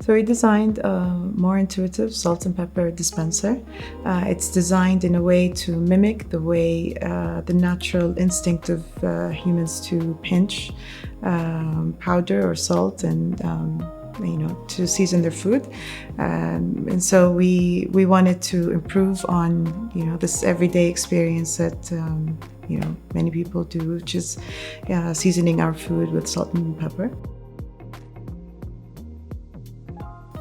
So we designed a more intuitive salt and pepper dispenser. It's designed in a way to mimic the way the natural instinct of humans to pinch powder or salt and to season their food. And so we wanted to improve on this everyday experience that many people do, which is seasoning our food with salt and pepper.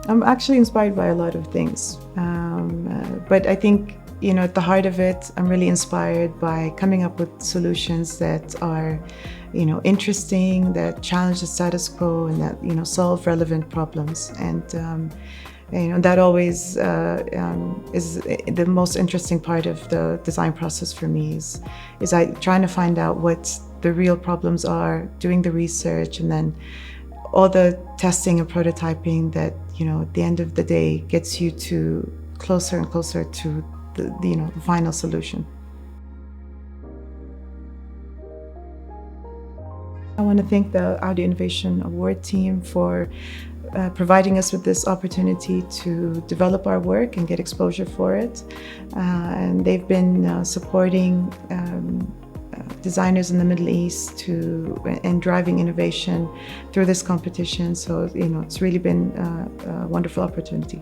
I'm actually inspired by a lot of things, but I think at the heart of it, I'm really inspired by coming up with solutions that are interesting, that challenge the status quo, and that solve relevant problems. And that always is the most interesting part of the design process for me. Is I trying to find out what the real problems are, doing the research, and then all the testing and prototyping that at the end of the day gets you to closer and closer to the final solution. I want to thank the Audio Innovation Award team for providing us with this opportunity to develop our work and get exposure for it. And they've been supporting designers in the Middle East and driving innovation through this competition. So it's really been a wonderful opportunity.